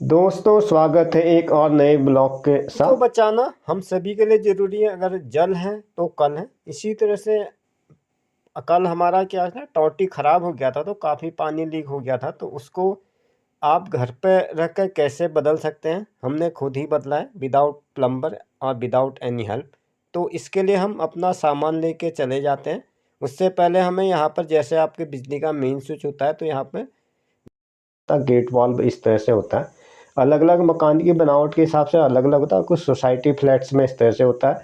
दोस्तों स्वागत है एक और नए ब्लॉग के को साथ। बचाना हम सभी के लिए ज़रूरी है। अगर जल है तो कल है। इसी तरह से कल हमारा क्या था, टोटी ख़राब हो गया था तो काफ़ी पानी लीक हो गया था, तो उसको आप घर पे रख कर कैसे बदल सकते हैं, हमने खुद ही बदला है विदाउट प्लम्बर और विदाउट एनी हेल्प। तो इसके लिए हम अपना सामान लेके चले जाते हैं। उससे पहले हमें यहाँ पर जैसे आपके बिजली का मेन स्विच होता है तो यहाँ पे गेट वॉल्व इस तरह से होता है। अलग अलग मकान की बनावट के हिसाब से अलग अलग होता है। कुछ सोसाइटी फ्लैट्स में इस तरह से होता है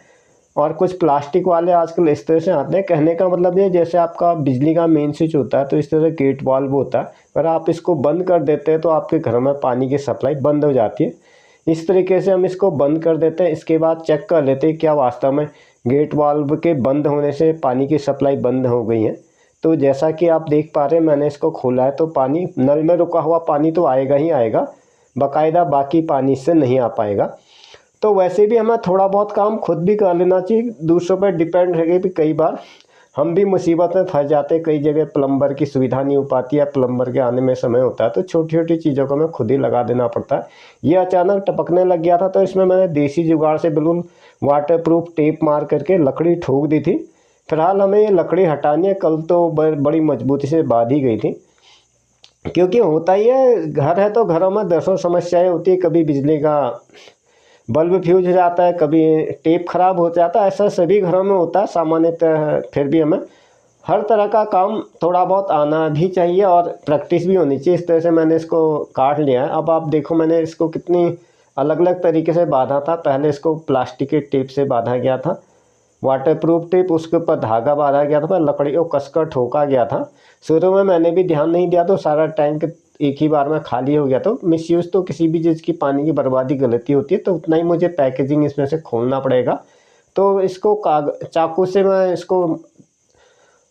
और कुछ प्लास्टिक वाले आजकल इस तरह से आते हैं। कहने का मतलब ये, जैसे आपका बिजली का मेन स्विच होता है तो इस तरह से गेट वॉल्व होता है। अगर आप इसको बंद कर देते हैं तो आपके घर में पानी की सप्लाई बंद हो जाती है। इस तरीके से हम इसको बंद कर देते हैं। इसके बाद चेक कर लेते हैं क्या वास्तव में गेट वाल्व के बंद होने से पानी की सप्लाई बंद हो गई है। तो जैसा कि आप देख पा रहे हैं, मैंने इसको खोला है तो पानी, नल में रुका हुआ पानी तो आएगा ही आएगा, बाकायदा बाकी पानी से नहीं आ पाएगा। तो वैसे भी हमें थोड़ा बहुत काम खुद भी कर लेना चाहिए, दूसरों पर डिपेंड रह गई भी कई बार हम भी मुसीबत में फंस जाते हैं। कई जगह प्लम्बर की सुविधा नहीं हो पाती है, प्लम्बर के आने में समय होता है, तो छोटी छोटी चीज़ों को हमें खुद ही लगा देना पड़ता है। ये अचानक टपकने लग गया था तो इसमें मैंने देसी जुगाड़ से बिल्कुल वाटरप्रूफ टेप मार करके लकड़ी ठोक दी थी। फिलहाल हमें ये लकड़ी हटानी है, कल तो बड़ी मजबूती से बांध ही गई थी। क्योंकि होता ही है, घर है तो घरों में दसों समस्याएं होती है। कभी बिजली का बल्ब फ्यूज हो जाता है, कभी टेप खराब हो जाता है, ऐसा सभी घरों में होता है सामान्यतः। फिर भी हमें हर तरह का काम थोड़ा बहुत आना भी चाहिए और प्रैक्टिस भी होनी चाहिए। इस तरह से मैंने इसको काट लिया है। अब आप देखो मैंने इसको कितनी अलग अलग तरीके से बांधा था। पहले इसको प्लास्टिक के टेप से बांधा गया था, वाटरप्रूफ टेप, उसके ऊपर धागा बांधा गया था, फिर लकड़ी को कसकर ठोका गया था। शुरू में मैंने भी ध्यान नहीं दिया तो सारा टैंक एक ही बार में खाली हो गया। तो मिसयूज़ तो किसी भी चीज़ की, पानी की बर्बादी गलती होती है, तो उतना ही मुझे पैकेजिंग इसमें से खोलना पड़ेगा। तो इसको चाकू से मैं इसको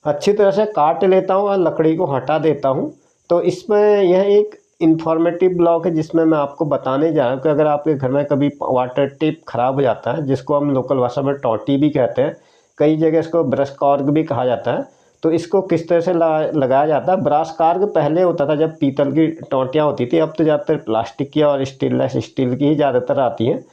अच्छी तरह से काट लेता हूँ और लकड़ी को हटा देता हूँ। तो इसमें यह एक इन्फॉर्मेटिव ब्लॉग है जिसमें मैं आपको बताने जा रहा हूँ कि अगर आपके घर में कभी वाटर टेप खराब हो जाता है, जिसको हम लोकल भाषा में टोटी भी कहते हैं, कई जगह इसको ब्रश कार्ग भी कहा जाता है, तो इसको किस तरह से लगाया जाता है। ब्रश कार्ग पहले होता था जब पीतल की टोंटियाँ होती थी, अब तो ज़्यादातर प्लास्टिक की और स्टेनलेस स्टील की ही ज़्यादातर आती हैं।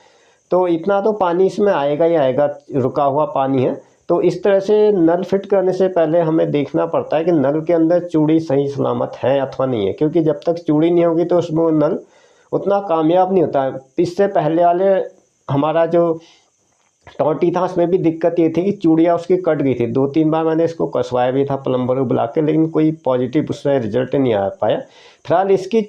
तो इतना तो पानी इसमें आएगा ही आएगा, रुका हुआ पानी है। तो इस तरह से नल फिट करने से पहले हमें देखना पड़ता है कि नल के अंदर चूड़ी सही सलामत है अथवा नहीं है, क्योंकि जब तक चूड़ी नहीं होगी तो उसमें नल उतना कामयाब नहीं होता है। इससे पहले वाले हमारा जो टोंटी था उसमें भी दिक्कत ये थी कि चूड़ियाँ उसकी कट गई थी। 2-3 बार मैंने इसको कसवाया भी था प्लम्बर को बुला के, लेकिन कोई पॉजिटिव उसमें रिजल्ट नहीं आ पाया। फिलहाल इसकी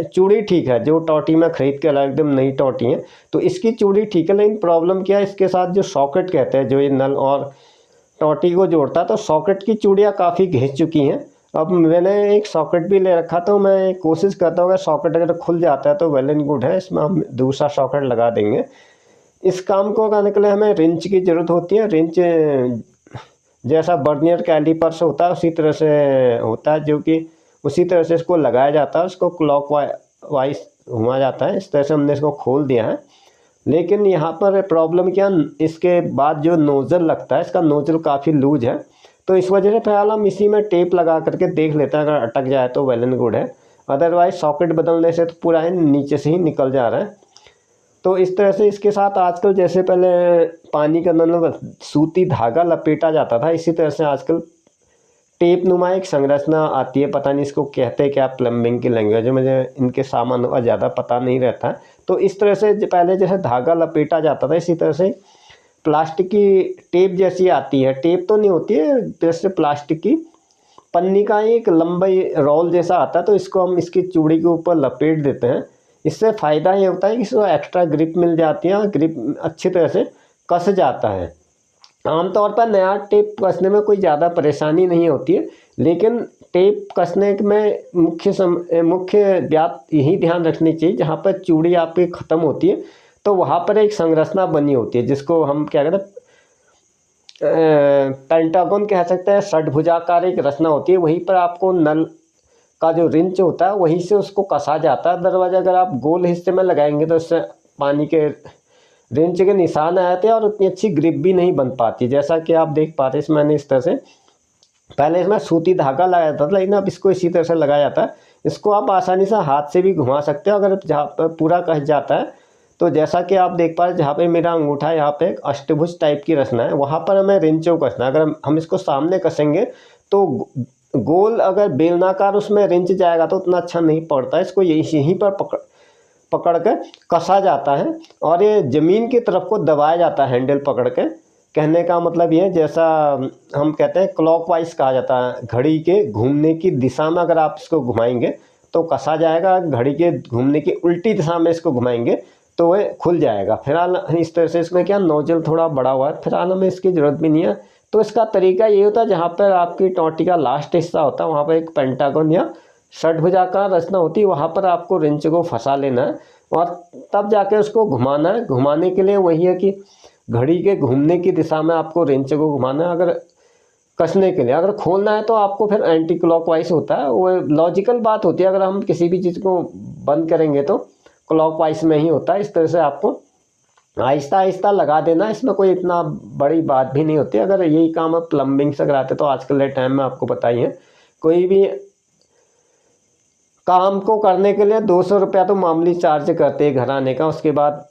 चूड़ी ठीक है, जो टोंटी में खरीद के लाया एकदम नई टोंटी है, तो इसकी चूड़ी ठीक है। लेकिन प्रॉब्लम क्या है, इसके साथ जो सॉकेट कहते हैं, जो ये नल और टोंटी को जोड़ता है, तो सॉकेट की चूड़ियाँ काफ़ी घिस चुकी हैं। अब मैंने एक सॉकेट भी ले रखा, तो मैं कोशिश करता हूँ अगर सॉकेट अगर खुल जाता है तो वेल एंड गुड है, इसमें हम दूसरा सॉकेट लगा देंगे। इस काम को करने के लिए हमें रिंच की ज़रूरत होती है। रिंच जैसा बर्नियर कैलिपर्स होता है उसी तरह से होता है, जो कि उसी तरह से इसको लगाया जाता है, उसको क्लॉक वाइज घुमा जाता है। इस तरह से हमने इसको खोल दिया है। लेकिन यहाँ पर प्रॉब्लम क्या, इसके बाद जो नोज़ल लगता है, इसका नोज़ल काफ़ी लूज है, तो इस वजह से फिलहाल हम इसी में टेप लगा करके देख लेते हैं। अगर अटक जाए तो वेल एंड गुड है, अदरवाइज सॉकेट बदलने से तो पूरा ही नीचे से ही निकल जा रहा है। तो इस तरह से इसके साथ आजकल जैसे पहले पानी के अंदर सूती धागा लपेटा जाता था, इसी तरह से आजकल टेप नुमा एक संरचना आती है, पता नहीं इसको कहते हैं क्या, प्लम्बिंग की लैंग्वेज है, मुझे इनके सामान का ज़्यादा पता नहीं रहता है। तो इस तरह से पहले जैसे धागा लपेटा जाता था, इसी तरह से प्लास्टिक की टेप जैसी आती है। टेप तो नहीं होती है, जैसे प्लास्टिक की पन्नी का एक लंबी रोल जैसा आता है, तो इसको हम इसकी चूड़ी के ऊपर लपेट देते हैं। इससे फ़ायदा ये होता है कि इसको एक्स्ट्रा ग्रिप मिल जाती है और ग्रिप अच्छी तरह से कस जाता है। आमतौर पर नया टेप कसने में कोई ज़्यादा परेशानी नहीं होती है, लेकिन टेप कसने में मुख्य बात यही ध्यान रखनी चाहिए, जहाँ पर चूड़ी आपकी ख़त्म होती है तो वहाँ पर एक संरचना बनी होती है, जिसको हम क्या कहते हैं, पेंटागन कह सकते हैं। षटभुजाकार एक रचना होती है, वहीं पर आपको नल का जो रिंच होता है वहीं से उसको कसा जाता है। दरवाज़ा अगर आप गोल हिस्से में लगाएंगे तो उससे पानी के रिंच के निशान आए थे और उतनी अच्छी ग्रिप भी नहीं बन पाती। जैसा कि आप देख पा रहे हैं, मैंने इस तरह से पहले इसमें सूती धागा लगाया था, लेकिन अब इसको इसी तरह से लगाया जाता है। इसको आप आसानी से हाथ से भी घुमा सकते हो अगर जहाँ पर पूरा कस जाता है। तो जैसा कि आप देख पा रहे हैं, जहाँ पे मेरा अंगूठा है यहाँ पे एक अष्टभुज टाइप की रचना है, वहाँ पर हमें रिंचों कसना है। अगर हम इसको सामने कसेंगे तो गोल अगर बेलनाकार उसमें रिंच जाएगा तो उतना अच्छा नहीं पड़ता है। इसको यहीं पर पकड़ के कसा जाता है और ये ज़मीन की तरफ को दबाया जाता है हैंडल पकड़ के। कहने का मतलब ये है, जैसा हम कहते हैं क्लॉकवाइज कहा जाता है, घड़ी के घूमने की दिशा में अगर आप इसको घुमाएंगे तो कसा जाएगा, घड़ी के घूमने की उल्टी दिशा में इसको घुमाएंगे तो वह खुल जाएगा। फिलहाल इस तरह से इसमें क्या नोजल थोड़ा बड़ा हुआ है, फिलहाल हमें इसकी ज़रूरत भी नहीं है। तो इसका तरीका ये होता है, जहाँ पर आपकी टोंटी का लास्ट हिस्सा होता है वहाँ पर एक पेंटागन या षटभुजाकार रचना होती है, वहाँ पर आपको रिंच को फंसा लेना है और तब जाके उसको घुमाना है। घुमाने के लिए वही है कि घड़ी के घूमने की दिशा में आपको रिंच को घुमाना है। अगर कसने के लिए, अगर खोलना है तो आपको फिर एंटी क्लॉकवाइज होता है। वो लॉजिकल बात होती है, अगर हम किसी भी चीज़ को बंद करेंगे तो क्लॉकवाइज में ही होता है। इस तरह से आपको आहिस्ता आहिस्ता लगा देना, इसमें कोई इतना बड़ी बात भी नहीं होती। अगर यही काम आप प्लम्बिंग से कराते तो आजकल के टाइम में आपको पता ही है, कोई भी काम को करने के लिए 200 रुपया तो मामूली चार्ज करते हैं घर आने का। उसके बाद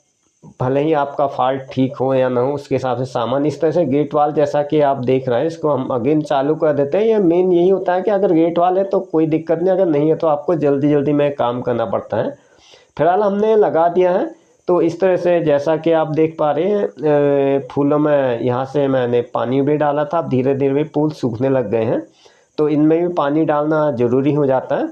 भले ही आपका फॉल्ट ठीक हो या ना हो, उसके हिसाब से सामान। इस तरह से गेट वाल जैसा कि आप देख रहे हैं, इसको हम अगेन चालू कर देते हैं। ये मेन यही होता है कि अगर गेट वाल है तो कोई दिक्कत नहीं, अगर नहीं है तो आपको जल्दी जल्दी में काम करना पड़ता है। फिलहाल हमने लगा दिया है। तो इस तरह से जैसा कि आप देख पा रहे हैं, फूलों में यहाँ से मैंने पानी भी डाला था, अब धीरे धीरे फूल सूखने लग गए हैं। तो इनमें भी पानी डालना ज़रूरी हो जाता है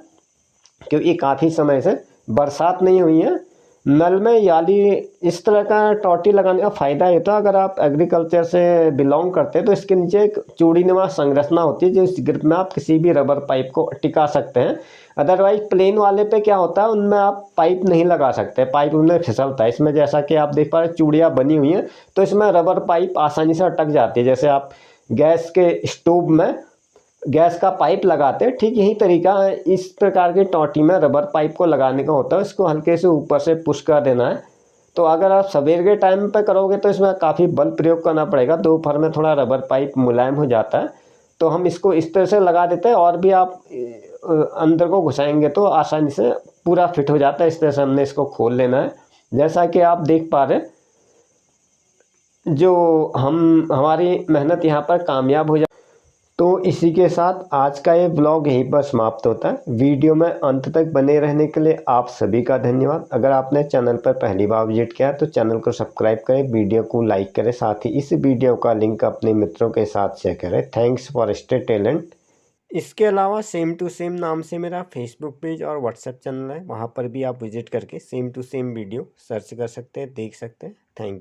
क्योंकि काफ़ी समय से बरसात नहीं हुई है। नल में याली इस तरह का टोंटी लगाने का फ़ायदा ये था, अगर आप एग्रीकल्चर से बिलोंग करते हैं तो इसके नीचे एक चूड़ीनुमा संरचना होती है, जो इस ग्रिप में आप किसी भी रबर पाइप को टिका सकते हैं। अदरवाइज प्लेन वाले पे क्या होता है, उनमें आप पाइप नहीं लगा सकते, पाइप उनमें फिसलता है। इसमें जैसा कि आप देख पा रहे हैं चूड़ियाँ बनी हुई हैं, तो इसमें रबर पाइप आसानी से अटक जाती है। जैसे आप गैस के स्टोव में गैस का पाइप लगाते हैं, ठीक यही तरीका है इस प्रकार की टोंटी में रबर पाइप को लगाने का होता है। इसको हल्के से ऊपर से पुश कर देना है। तो अगर आप सवेर के टाइम पे करोगे तो इसमें काफ़ी बल प्रयोग करना पड़ेगा, दोपहर में थोड़ा रबर पाइप मुलायम हो जाता है। तो हम इसको इस तरह से लगा देते हैं और भी आप अंदर को घुसाएंगे तो आसानी से पूरा फिट हो जाता है। इस तरह से हमने इसको खोल लेना है। जैसा कि आप देख पा रहे हैं, जो हमारी मेहनत यहाँ पर कामयाब हो जाए। तो इसी के साथ आज का ये ब्लॉग यहीं पर समाप्त होता है। वीडियो में अंत तक बने रहने के लिए आप सभी का धन्यवाद। अगर आपने चैनल पर पहली बार विजिट किया तो चैनल को सब्सक्राइब करें, वीडियो को लाइक करें, साथ ही इस वीडियो का लिंक अपने मित्रों के साथ शेयर करें। Thanks for stay talent. इसके अलावा सेम टू सेम नाम से मेरा फेसबुक पेज और व्हाट्सएप चैनल है, वहाँ पर भी आप विजिट करके same to same video search कर सकते हैं, देख सकते हैं। Thank you.